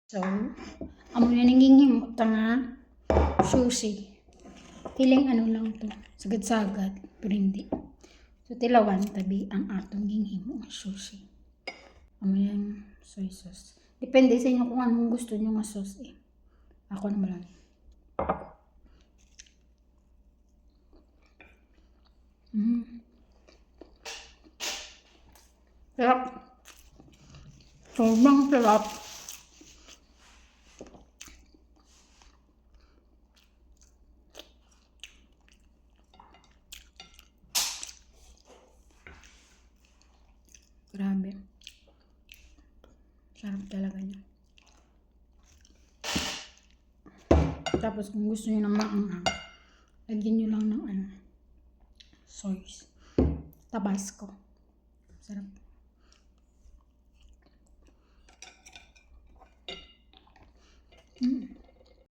So, amo na nanginghimot nga sushi. Tiling ano lang to, sagad-sagad, pero hindi. So, tilawan tabi ang atong ginghimo nga sushi. Amo yung soy sauce. Depende sa inyo kung anong gusto nyo nga sauce eh. Ako naman lang. Sarap. Sobrang sarap. Grabe. Sarap talaga niya. Tapos kung gusto niyo ng maanghang, lagyan niyo lang ng soy tabasco. Sarap.